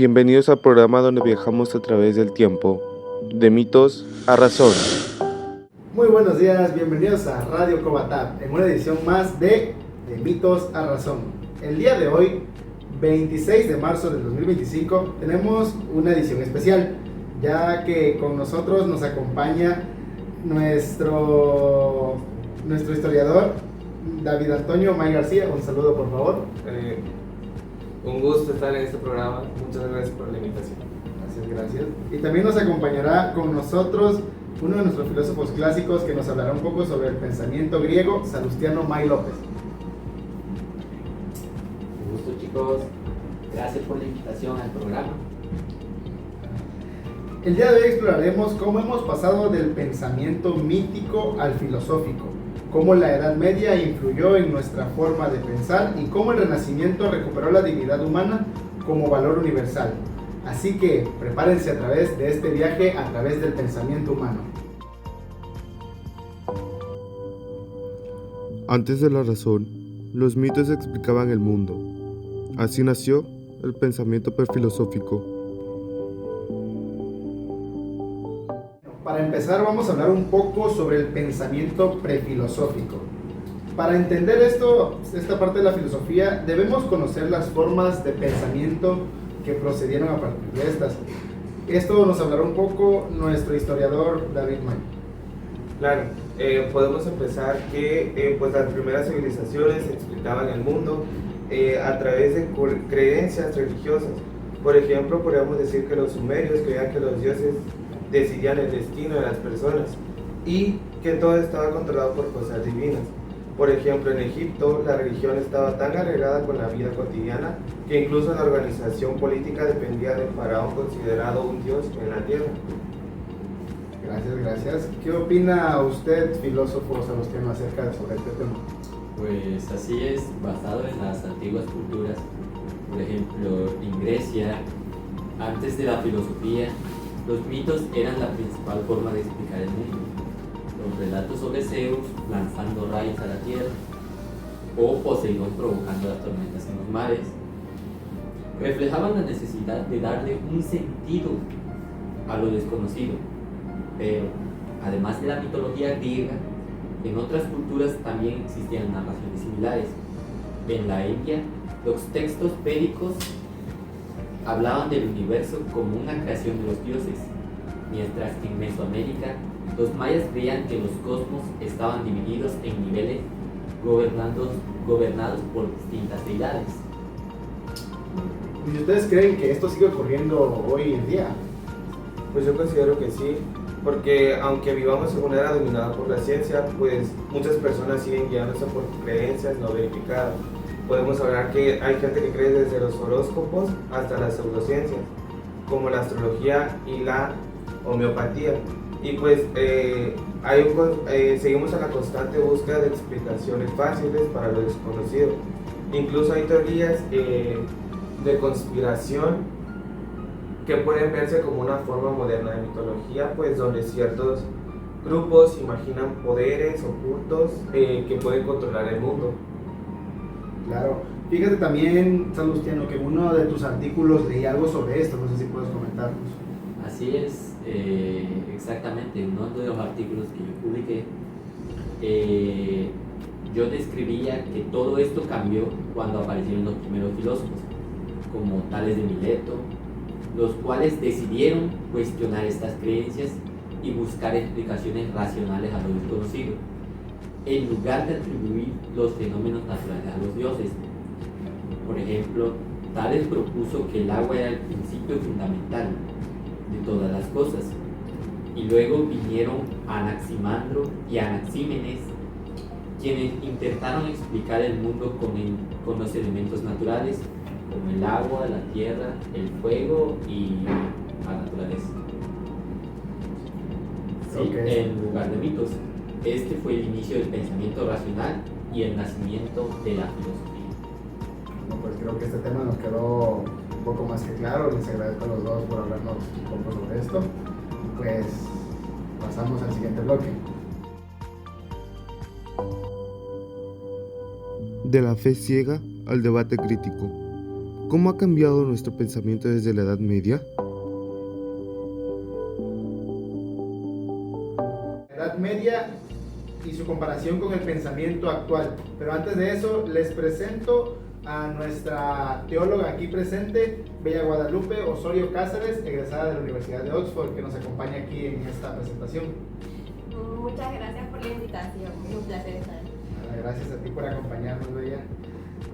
Bienvenidos al programa donde viajamos a través del tiempo, de mitos a razón. Muy buenos días, bienvenidos a Radio Cobatap, en una edición más de mitos a razón. El día de hoy, 26 de marzo del 2025, tenemos una edición especial, ya que con nosotros nos acompaña nuestro historiador, David Antonio May García. Un saludo, por favor. Un gusto estar en este programa. Muchas gracias por la invitación. Gracias. Y también nos acompañará con nosotros uno de nuestros filósofos clásicos que nos hablará un poco sobre el pensamiento griego, Salustiano May López. Un gusto, chicos. Gracias por la invitación al programa. El día de hoy exploraremos cómo hemos pasado del pensamiento mítico al filosófico, cómo la Edad Media influyó en nuestra forma de pensar y cómo el Renacimiento recuperó la dignidad humana como valor universal. Así que prepárense a través de este viaje a través del pensamiento humano. Antes de la razón, los mitos explicaban el mundo. Así nació el pensamiento prefilosófico. Para empezar, vamos a hablar un poco sobre el pensamiento prefilosófico. Para entender esta parte de la filosofía, debemos conocer las formas de pensamiento que procedieron a partir de estas. Esto nos hablará un poco nuestro historiador David May. Claro, podemos empezar que pues las primeras civilizaciones explicaban el mundo a través de creencias religiosas. Por ejemplo, podríamos decir que los sumerios creían que los dioses decidían el destino de las personas y que todo estaba controlado por cosas divinas. Por ejemplo, en Egipto la religión estaba tan arraigada con la vida cotidiana que incluso la organización política dependía del faraón, considerado un dios en la tierra. Gracias. ¿Qué opina usted, filósofo Salustiano, acerca sobre este tema? Pues así es, basado en las antiguas culturas. Por ejemplo, en Grecia, antes de la filosofía, los mitos eran la principal forma de explicar el mundo. Los relatos sobre Zeus lanzando rayos a la tierra o Poseidón provocando las tormentas en los mares reflejaban la necesidad de darle un sentido a lo desconocido. Pero, además de la mitología griega, en otras culturas también existían narraciones similares. En la India, los textos védicos hablaban del universo como una creación de los dioses, mientras que en Mesoamérica los mayas creían que los cosmos estaban divididos en niveles gobernados por distintas deidades. ¿Y ustedes creen que esto sigue ocurriendo hoy en día? Pues yo considero que sí, porque aunque vivamos en una era dominada por la ciencia, pues muchas personas siguen guiándose por creencias no verificadas. Podemos hablar que hay gente que cree desde los horóscopos hasta las pseudociencias, como la astrología y la homeopatía. Y pues seguimos a la constante búsqueda de explicaciones fáciles para lo desconocido. Incluso hay teorías de conspiración que pueden verse como una forma moderna de mitología, pues donde ciertos grupos imaginan poderes ocultos que pueden controlar el mundo. Claro. Fíjate también, Salustiano, que en uno de tus artículos leí algo sobre esto, no sé si puedes comentarnos. Así es, exactamente. En uno de los artículos que yo publiqué, yo describía que todo esto cambió cuando aparecieron los primeros filósofos, como Tales de Mileto, los cuales decidieron cuestionar estas creencias y buscar explicaciones racionales a lo desconocido, en lugar de atribuir los fenómenos naturales a los dioses. Por ejemplo, Tales propuso que el agua era el principio fundamental de todas las cosas, y luego vinieron Anaximandro y Anaxímenes, quienes intentaron explicar el mundo con los elementos naturales, como el agua, la tierra, el fuego y la naturaleza. Sí, Okay. en lugar de mitos. Este fue el inicio del pensamiento racional y el nacimiento de la filosofía. Bueno, pues creo que este tema nos quedó un poco más que claro. Les agradezco a los dos por hablarnos un poco sobre esto. Pues pasamos al siguiente bloque. De la fe ciega al debate crítico. ¿Cómo ha cambiado nuestro pensamiento desde la Edad Media? La Edad Media y su comparación con el pensamiento actual. Pero antes de eso, les presento a nuestra teóloga aquí presente, Bella Guadalupe Osorio Cáceres, egresada de la Universidad de Oxford, que nos acompaña aquí en esta presentación. Muchas gracias por la invitación, es un placer estar aquí. Gracias a ti por acompañarnos, Bella.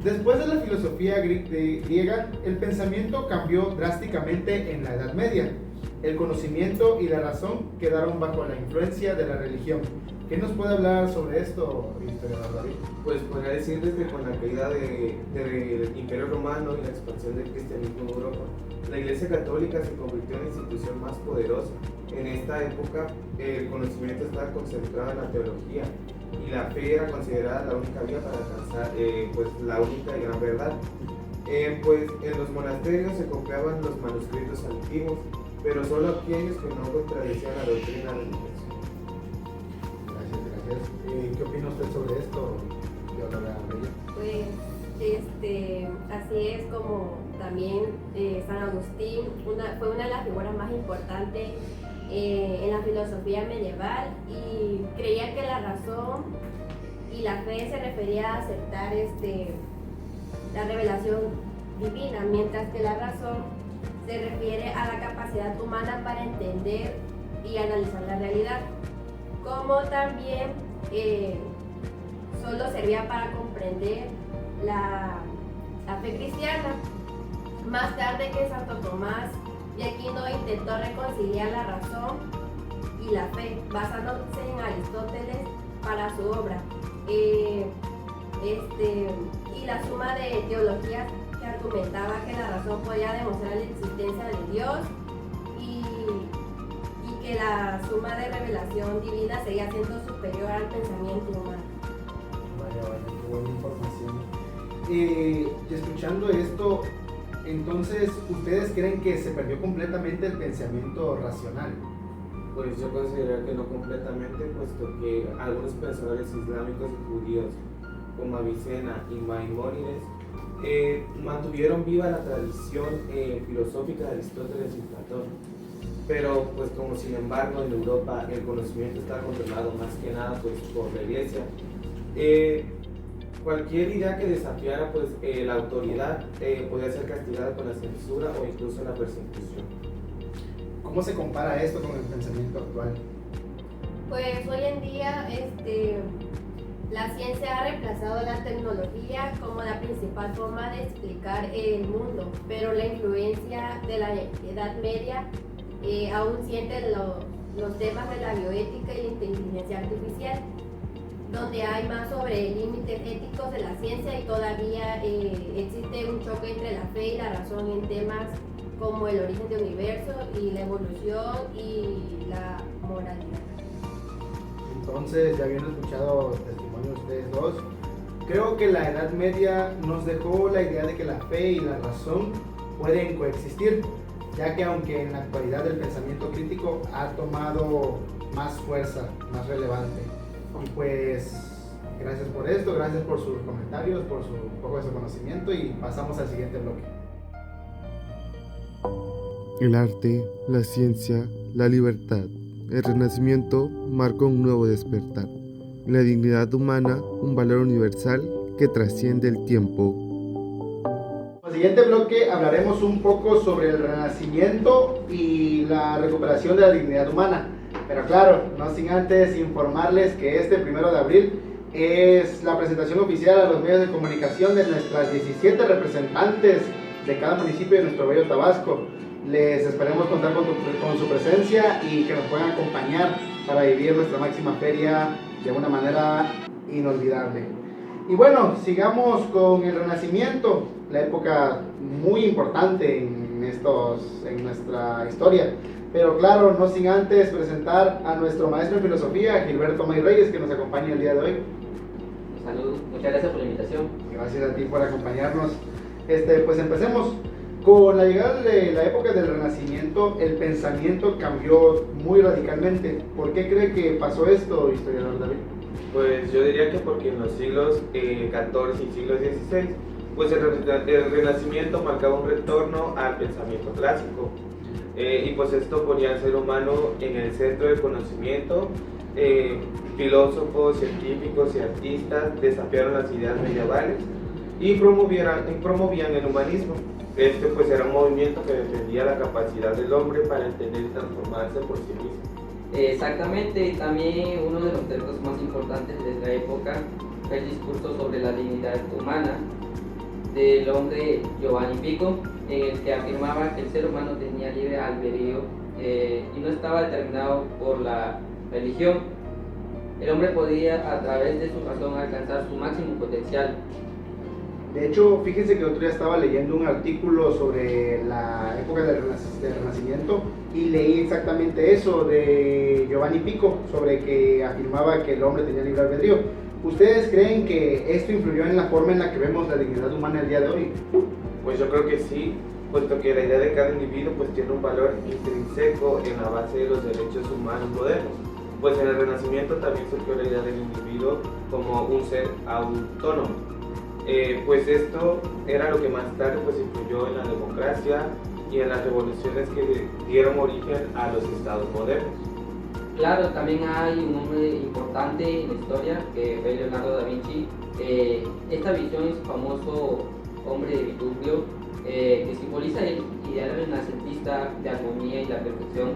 Después de la filosofía griega, el pensamiento cambió drásticamente en la Edad Media. El conocimiento y la razón quedaron bajo la influencia de la religión. ¿Qué nos puede hablar sobre esto, historiador David? Pues podría decirles que con la caída del Imperio Romano y la expansión del cristianismo en Europa, la Iglesia Católica se convirtió en la institución más poderosa. En esta época, el conocimiento estaba concentrado en la teología y la fe era considerada la única vía para alcanzar pues, la única y gran verdad. Pues en los monasterios se copiaban los manuscritos antiguos, pero solo aquellos que no contradecían la doctrina religiosa. Gracias. ¿Qué opina usted sobre esto, teóloga Bella? Pues así es como también San Agustín fue una de las figuras más importantes en la filosofía medieval y creía que la razón y la fe se refería a aceptar la revelación divina, mientras que la razón se refiere a la capacidad humana para entender y analizar la realidad, como también solo servía para comprender la fe cristiana. Más tarde que Santo Tomás de Aquino intentó reconciliar la razón y la fe, basándose en Aristóteles para su obra. Y la suma de teologías que argumentaba que la razón podía demostrar la existencia de Dios y que la suma de revelación divina seguía siendo superior al pensamiento humano. Vaya, qué buena información. Y escuchando esto, entonces, ¿ustedes creen que se perdió completamente el pensamiento racional? Pues yo considero que no completamente, puesto que algunos pensadores islámicos y judíos, como Avicena y Maimónides, mantuvieron viva la tradición filosófica de Aristóteles y Platón. Pero pues como sin embargo en Europa el conocimiento está controlado más que nada pues, por la iglesia, cualquier idea que desafiara pues, la autoridad podía ser castigada con la censura o incluso la persecución. ¿Cómo se compara esto con el pensamiento actual? Pues hoy en día la ciencia ha reemplazado la tecnología como la principal forma de explicar el mundo, pero la influencia de la Edad Media aún siente los temas de la bioética y la inteligencia artificial, donde hay más sobre límites éticos de la ciencia y todavía existe un choque entre la fe y la razón en temas como el origen del universo y la evolución y la moralidad. Entonces, ya habiendo escuchado testimonios de ustedes dos, creo que la Edad Media nos dejó la idea de que la fe y la razón pueden coexistir, ya que aunque en la actualidad el pensamiento crítico ha tomado más fuerza, más relevante. Y pues, gracias por esto, gracias por sus comentarios, por un poco de su conocimiento y pasamos al siguiente bloque. El arte, la ciencia, la libertad, el Renacimiento marca un nuevo despertar. La dignidad humana, un valor universal que trasciende el tiempo. En el siguiente bloque hablaremos un poco sobre el Renacimiento y la recuperación de la dignidad humana. Pero claro, no sin antes informarles que este 1 de abril es la presentación oficial a los medios de comunicación de nuestras 17 representantes de cada municipio de nuestro bello Tabasco. Les esperemos contar con su presencia y que nos puedan acompañar para vivir nuestra máxima feria de una manera inolvidable. Y bueno, sigamos con el Renacimiento, la época muy importante en nuestra historia. Pero claro, no sin antes presentar a nuestro maestro en filosofía, Gilberto May Reyes, que nos acompaña el día de hoy. Saludos, muchas gracias por la invitación. Gracias a ti por acompañarnos. Pues empecemos. Con la llegada de la época del Renacimiento, el pensamiento cambió muy radicalmente. ¿Por qué cree que pasó esto, historiador David? Pues yo diría que porque en los siglos XIV y siglo XVI pues el Renacimiento marcaba un retorno al pensamiento clásico. Y pues esto ponía al ser humano en el centro del conocimiento. Filósofos, científicos y artistas desafiaron las ideas medievales y promovían el humanismo. Este pues era un movimiento que defendía la capacidad del hombre para entender y transformarse por sí mismo. Exactamente, también uno de los textos más importantes de la época fue el discurso sobre la dignidad humana del hombre Giovanni Pico, en el que afirmaba que el ser humano tenía libre albedrío y no estaba determinado por la religión. El hombre podía a través de su razón alcanzar su máximo potencial. De hecho, fíjense que el otro día estaba leyendo un artículo sobre la época del Renacimiento y leí exactamente eso de Giovanni Pico, sobre que afirmaba que el hombre tenía libre albedrío. ¿Ustedes creen que esto influyó en la forma en la que vemos la dignidad humana el día de hoy? Pues yo creo que sí, puesto que la idea de cada individuo pues tiene un valor intrínseco en la base de los derechos humanos modernos. Pues en el Renacimiento también surgió la idea del individuo como un ser autónomo. Pues esto era lo que más tarde pues influyó en la democracia y en las revoluciones que dieron origen a los estados modernos. Claro, también hay un hombre importante en la historia que fue Leonardo da Vinci. Esta visión es famoso hombre de Vitruvio que simboliza el ideal renacentista de armonía y la perfección.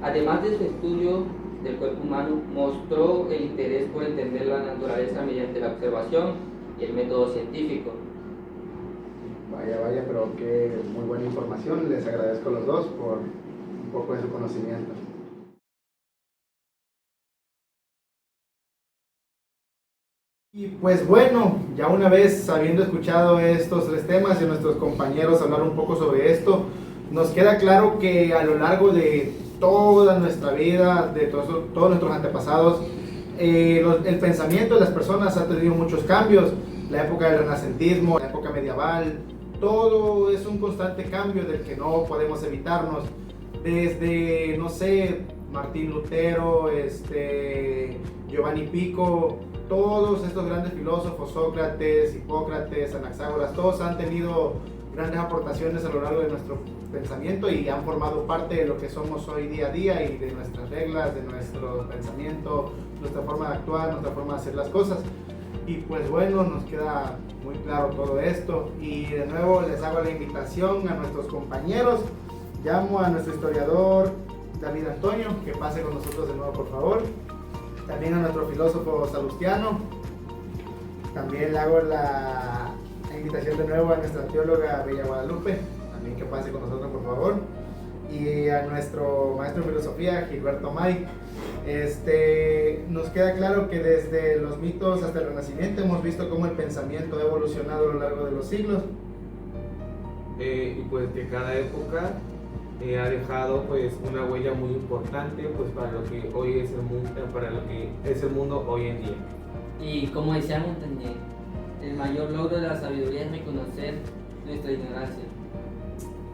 Además de su estudio del cuerpo humano, mostró el interés por entender la naturaleza mediante la observación y el método científico. Vaya, pero qué muy buena información. Les agradezco a los dos por un poco de su conocimiento. Y pues bueno, ya una vez habiendo escuchado estos tres temas y a nuestros compañeros hablar un poco sobre esto, nos queda claro que a lo largo de toda nuestra vida, de todos nuestros antepasados, el pensamiento de las personas ha tenido muchos cambios. La época del renacentismo, la época medieval, todo es un constante cambio del que no podemos evitarnos. Desde, no sé, Martín Lutero, Giovanni Pico, todos estos grandes filósofos, Sócrates, Hipócrates, Anaxágoras, todos han tenido grandes aportaciones a lo largo de nuestro pensamiento y han formado parte de lo que somos hoy día a día y de nuestras reglas, de nuestro pensamiento, nuestra forma de actuar, nuestra forma de hacer las cosas. Y pues bueno, nos queda muy claro todo esto y de nuevo les hago la invitación a nuestros compañeros. Llamo a nuestro historiador David Antonio, que pase con nosotros de nuevo por favor. También a nuestro filósofo Salustiano. También le hago la invitación de nuevo a nuestra teóloga Bella Guadalupe, también que pase con nosotros por favor. Y a nuestro maestro de filosofía Gilberto May. Nos queda claro que desde los mitos hasta el Renacimiento hemos visto cómo el pensamiento ha evolucionado a lo largo de los siglos. Y pues que cada época ha dejado pues una huella muy importante pues para lo que hoy es el mundo, para lo que es el mundo hoy en día. Y como decía Montaigne, el mayor logro de la sabiduría es reconocer nuestra ignorancia.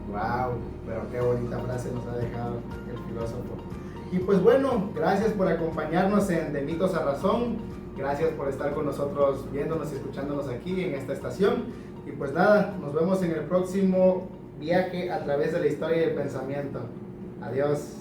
Wow, pero qué bonita frase nos ha dejado el filósofo. Y pues bueno, gracias por acompañarnos en De Mitos a Razón. Gracias por estar con nosotros viéndonos y escuchándonos aquí en esta estación. Y pues nada, nos vemos en el próximo viaje a través de la historia y el pensamiento. Adiós.